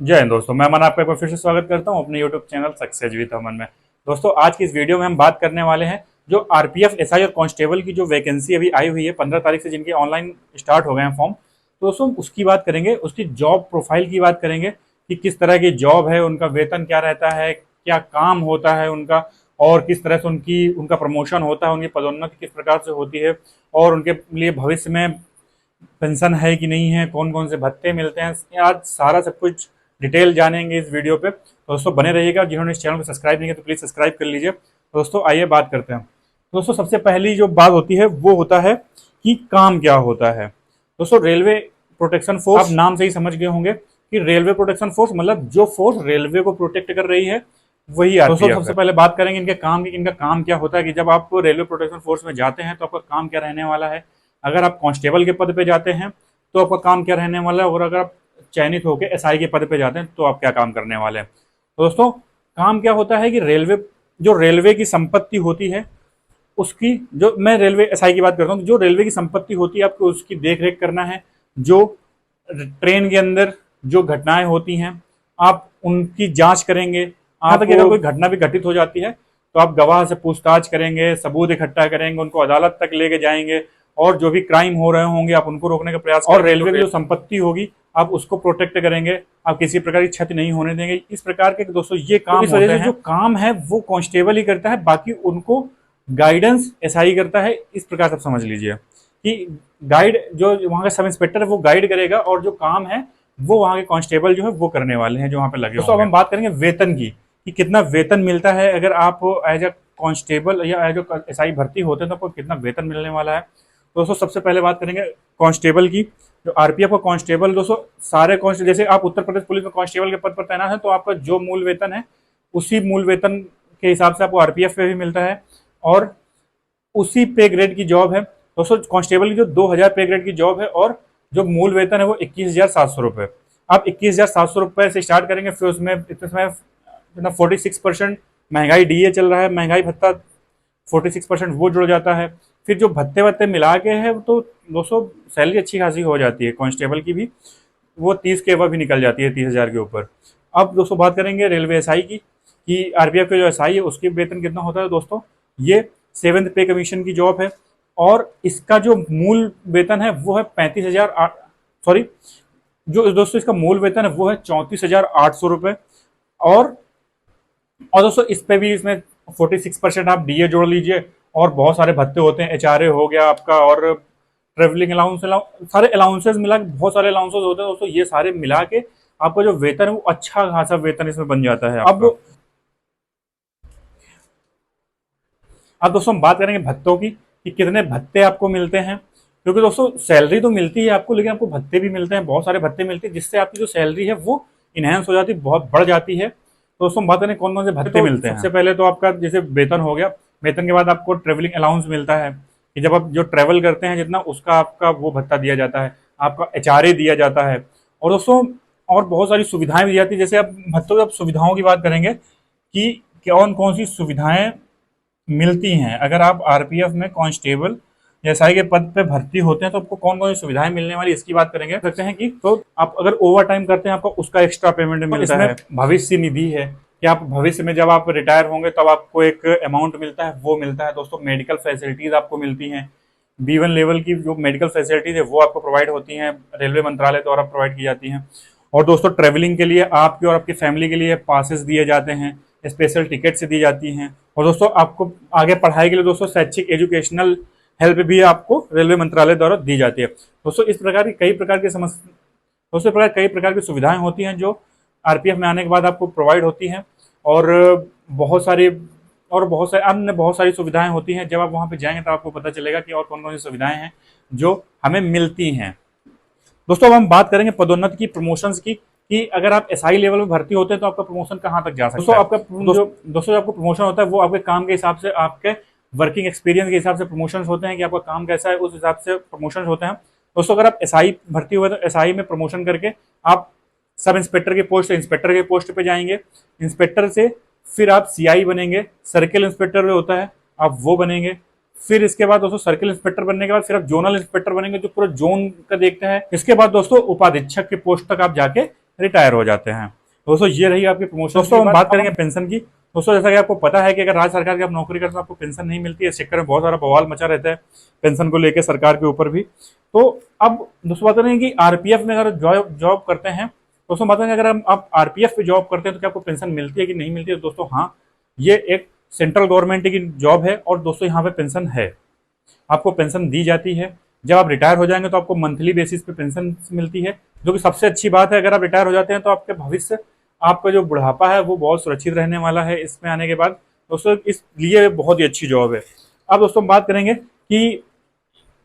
जय हिंद दोस्तों, मैं अमन आपका एक बार फिर से स्वागत करता हूं अपने YouTube चैनल सक्सेस विद अमन में। दोस्तों, आज की इस वीडियो में हम बात करने वाले हैं जो आरपीएफ, एसआई और कांस्टेबल की जो वैकेंसी अभी आई हुई है 15 तारीख से, जिनके ऑनलाइन स्टार्ट हो गए हैं फॉर्म। तो दोस्तों उसकी बात करेंगे, उसकी जॉब प्रोफाइल की बात करेंगे कि किस तरह की जॉब है, उनका वेतन क्या रहता है, क्या काम होता है उनका, और किस तरह से उनका प्रमोशन होता है, उनकी पदोन्नति किस प्रकार से होती है, और उनके लिए भविष्य में पेंशन है कि नहीं है, कौन कौन से भत्ते मिलते हैं। आज सारा सब कुछ डिटेल जानेंगे इस वीडियो पे। तो दोस्तों बने रहिएगा। जिन्होंने इस चैनल को सब्सक्राइब नहीं किया तो प्लीज़ सब्सक्राइब कर लीजिए। तो दोस्तों आइए बात करते हैं। दोस्तों सबसे पहली जो बात होती है वो होता है कि काम क्या होता है। दोस्तों रेलवे प्रोटेक्शन फोर्स, आप नाम से ही समझ गए होंगे कि रेलवे प्रोटेक्शन फोर्स मतलब जो फोर्स रेलवे को प्रोटेक्ट कर रही है वही आरपीएफ। दोस्तों सबसे पहले बात करेंगे इनके काम की, इनका काम क्या होता है कि जब आप रेलवे प्रोटेक्शन फोर्स में जाते हैं तो आपका काम क्या रहने वाला है। अगर आप कांस्टेबल के पद पे जाते हैं तो आपका काम क्या रहने वाला है, और अगर आप चयनित होकर एसआई के पद पे जाते हैं तो आप क्या काम करने वाले हैं। तो दोस्तों काम क्या होता है कि रेलवे की संपत्ति होती है उसकी, जो मैं रेलवे एसआई की बात करता हूँ, जो रेलवे की संपत्ति होती है आपको उसकी देख रेख करना है। जो ट्रेन के अंदर जो घटनाएं होती हैं आप उनकी जांच करेंगे। आप अगर कोई घटना भी घटित हो जाती है तो आप गवाह से पूछताछ करेंगे, सबूत इकट्ठा करेंगे, उनको अदालत तक लेके जाएंगे, और जो भी क्राइम हो रहे होंगे आप उनको रोकने का प्रयास करेंगे। और रेलवे की जो संपत्ति होगी आप उसको प्रोटेक्ट करेंगे, आप किसी प्रकार की क्षति नहीं होने देंगे। इस प्रकार के दोस्तों ये काम होते हैं। जो काम है वो कांस्टेबल ही करता है, बाकी उनको गाइडेंस एसआई करता है। इस प्रकार से समझ लीजिए कि गाइड जो वहाँ का सब इंस्पेक्टर है वो गाइड करेगा, और जो काम है वो वहाँ के कांस्टेबल जो है वो करने वाले हैं जो वहाँ पे लगे। दोस्तों अब हम बात करेंगे वेतन की कि कितना वेतन मिलता है। अगर आप एज अ कांस्टेबल या एज अ एसआई भर्ती होते हैं तो आपको कितना वेतन मिलने वाला है। दोस्तों सबसे पहले बात करेंगे कांस्टेबल की। जो आरपीएफ का कांस्टेबल, दोस्तों सारे कांस्टेबल, जैसे आप उत्तर प्रदेश पुलिस में कांस्टेबल के पद पर तैनात हैं तो आपका जो मूल वेतन है उसी मूल वेतन के हिसाब से आपको आरपीएफ पे भी मिलता है, और उसी पे ग्रेड की जॉब है। दोस्तों कांस्टेबल की जो 2000 पे ग्रेड की जॉब है, और जो मूल वेतन है वो 21,700 रुपये। आप 21,700 रुपये से स्टार्ट करेंगे, फिर उसमें इतने समय 46% महंगाई डीए चल रहा है, महंगाई भत्ता 46% वो जुड़ जाता है। फिर जो भत्ते वत्ते मिला के है तो दोस्तों सैलरी अच्छी खासी हो जाती है कांस्टेबल की भी, वो 30 के अबव भी निकल जाती है, 30,000 के ऊपर। अब दोस्तों बात करेंगे रेलवे एसआई की कि आरपीएफ के जो एसआई है उसकी वेतन कितना होता है। दोस्तों ये 7th पे कमीशन की जॉब है, और इसका जो मूल वेतन है वो है 35,000, सॉरी जो दोस्तों इसका मूल वेतन है वो है 34,800 रुपये। और दोस्तों इस पे भी इसमें 46% आप डीए जोड़ लीजिए, और बहुत सारे भत्ते होते हैं, एचआरए हो गया आपका, और ट्रेवलिंग अलाउंस, सारे अलाउंसेस मिला के बहुत सारे अलाउंसेस होते हैं दोस्तों। ये सारे मिला के आपका जो वेतन है वो अच्छा खासा वेतन इसमें बन जाता है। अब दोस्तों हम बात करेंगे भत्तों की कि कितने भत्ते आपको मिलते हैं, क्योंकि दोस्तों सैलरी तो मिलती है आपको, लेकिन आपको भत्ते भी मिलते हैं, बहुत सारे भत्ते मिलते हैं, जिससे आपकी जो सैलरी है वो इनहेंस हो जाती है, बहुत बढ़ जाती है। तो दोस्तों बात करें कौन कौन से भत्ते मिलते हैं। सबसे पहले तो आपका जैसे वेतन हो गया, वेतन के बाद आपको ट्रेवलिंग अलाउंस मिलता है कि जब आप जो ट्रेवल करते हैं जितना उसका आपका वो भत्ता दिया जाता है, आपका एचआरए दिया जाता है, और दोस्तों और बहुत सारी सुविधाएं भी दी जाती है। जैसे आप भत्तों की सुविधाओं की बात करेंगे कि कौन कौन सी सुविधाएं मिलती हैं अगर आप आरपीएफ में कांस्टेबल या एसआई के पद पे भर्ती होते हैं, तो आपको कौन कौन सी सुविधाएं मिलने वाली इसकी बात करेंगे। सकते हैं कि तो आप अगर ओवर टाइम करते हैं आपको उसका एक्स्ट्रा पेमेंट मिलता है। भविष्य निधि है कि आप भविष्य में जब आप रिटायर होंगे तब आपको एक अमाउंट मिलता है, वो मिलता है। दोस्तों मेडिकल फैसिलिटीज आपको मिलती हैं, B1 लेवल की जो मेडिकल फैसिलिटीज है वो आपको प्रोवाइड होती हैं, रेलवे मंत्रालय द्वारा प्रोवाइड की जाती हैं। और दोस्तों ट्रेवलिंग के लिए आपके और आपकी फैमिली के लिए पासेस दिए जाते हैं, स्पेशल टिकट से दी जाती हैं। और दोस्तों आपको आगे पढ़ाई के लिए दोस्तों शैक्षिक एजुकेशनल हेल्प भी आपको रेलवे मंत्रालय द्वारा दी जाती है। दोस्तों इस प्रकार की कई प्रकार की सुविधाएं होती हैं जो आरपीएफ में आने के बाद आपको प्रोवाइड होती हैं, और बहुत सारी अन्य बहुत सारी सुविधाएं होती हैं। जब आप वहां पे जाएंगे तो आपको पता चलेगा कि और कौन कौन सी सुविधाएं हैं जो हमें मिलती हैं। दोस्तों अब हम बात करेंगे पदोन्नति की, प्रमोशंस की, कि अगर आप एसआई लेवल में भर्ती होते हैं तो आपका प्रमोशन कहाँ तक जा सकता है। दोस्तों जो आपको प्रमोशन होता है वो आपके काम के हिसाब से, आपके वर्किंग एक्सपीरियंस के हिसाब से प्रमोशन होते हैं कि आपका काम कैसा है, उस हिसाब से प्रमोशन होते हैं। दोस्तों अगर आप एसआई भर्ती हुए तो एसआई में प्रमोशन करके आप सब इंस्पेक्टर के पोस्ट से इंस्पेक्टर के पोस्ट पे जाएंगे, इंस्पेक्टर से फिर आप सीआई बनेंगे, सर्किल इंस्पेक्टर जो होता है आप वो बनेंगे। फिर इसके बाद दोस्तों सर्किल इंस्पेक्टर बनने के बाद फिर आप जोनल इंस्पेक्टर बनेंगे जो पूरा जोन का देखते हैं। इसके बाद दोस्तों उपाधीक्षक के पोस्ट तक आप जाके रिटायर हो जाते हैं। दोस्तों ये रही आपकी प्रमोशन। दोस्तों हम बात करेंगे पेंशन की। दोस्तों जैसा कि आपको पता है कि अगर राज्य सरकार की आप नौकरी करते हैं तो आपको पेंशन नहीं मिलती है। इस चक्कर में बहुत सारा बवाल मचा रहता है पेंशन को लेकर सरकार के ऊपर भी। तो अब दोस्तों बात करें कि आरपीएफ में अगर जॉब करते हैं, दोस्तों बात करें अगर आप आरपीएफ पे जॉब करते हैं तो क्या आपको पेंशन मिलती है कि नहीं मिलती है। दोस्तों हाँ, ये एक सेंट्रल गवर्नमेंट की जॉब है और दोस्तों यहाँ पे पेंशन है, आपको पेंशन दी जाती है। जब आप रिटायर हो जाएंगे तो आपको मंथली बेसिस पे पेंशन मिलती है, जो कि सबसे अच्छी बात है। अगर आप रिटायर हो जाते हैं तो आपके भविष्य, आपका जो बुढ़ापा है वो बहुत सुरक्षित रहने वाला है इसमें आने के बाद। दोस्तों इसलिए बहुत ही अच्छी जॉब है। अब दोस्तों बात करेंगे कि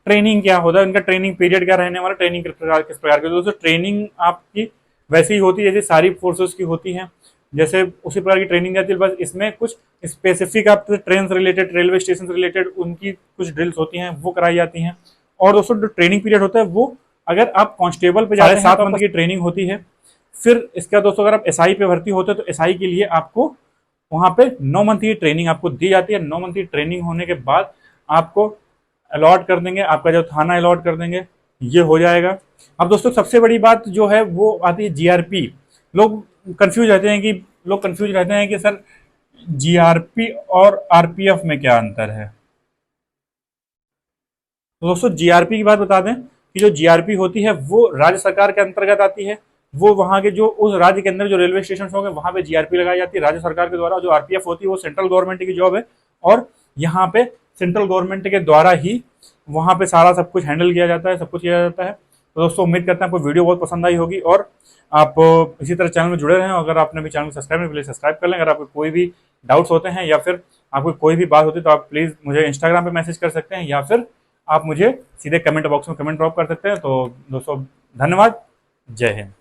ट्रेनिंग क्या होता है, इनका ट्रेनिंग पीरियड क्या रहने वाला, ट्रेनिंग किस प्रकार की। दोस्तों ट्रेनिंग आपकी वैसी ही होती है जैसे सारी फोर्सेस की होती है, जैसे उसी प्रकार की ट्रेनिंग जाती है, बस इसमें कुछ स्पेसिफिक आपके ट्रेन से रिलेटेड, रेलवे स्टेशन से रिलेटेड उनकी कुछ ड्रिल्स होती हैं वो कराई जाती हैं। और दोस्तों जो ट्रेनिंग पीरियड होता है वो, अगर आप कांस्टेबल पे जाते हैं 7 मंथ की ट्रेनिंग होती है। फिर इसके बाद दोस्तों अगर आप एसआई पे भर्ती होते हैं तो एसआई के लिए आपको वहां पे 9 मंथ की ट्रेनिंग आपको दी जाती है। 9 मंथ की ट्रेनिंग होने के बाद आपको अलॉट कर देंगे, आपका जो थाना अलॉट कर देंगे, ये हो जाएगा। अब दोस्तों सबसे बड़ी बात जो है वो आती है जीआरपी। लोग कंफ्यूज रहते हैं कि सर जीआरपी और आरपीएफ में क्या अंतर है। तो दोस्तों जीआरपी की बात बता दें कि जो जीआरपी होती है वो राज्य सरकार के अंतर्गत आती है। वो वहां के जो उस राज्य के अंदर जो रेलवे स्टेशन होंगे वहां पे जीआरपी लगाई जाती है राज्य सरकार के द्वारा। जो आरपीएफ होती है वो सेंट्रल गवर्नमेंट की जॉब है और यहाँ पे सेंट्रल गवर्नमेंट के द्वारा ही वहां पे सारा सब कुछ हैंडल किया जाता है, सब कुछ किया जाता है। तो दोस्तों उम्मीद करते हैं आपको वीडियो बहुत पसंद आई होगी और आप इसी तरह चैनल में जुड़े रहें। अगर आपने भी चैनल को सब्सक्राइब नहीं, प्लीज सब्सक्राइब कर लें। अगर आपको कोई भी डाउट्स होते हैं या फिर आपको कोई भी बात होती है तो आप प्लीज मुझे इंस्टाग्राम पे मैसेज कर सकते हैं या फिर आप मुझे सीधे कमेंट बॉक्स में कमेंट ड्रॉप कर सकते हैं। तो दोस्तों धन्यवाद, जय हिंद।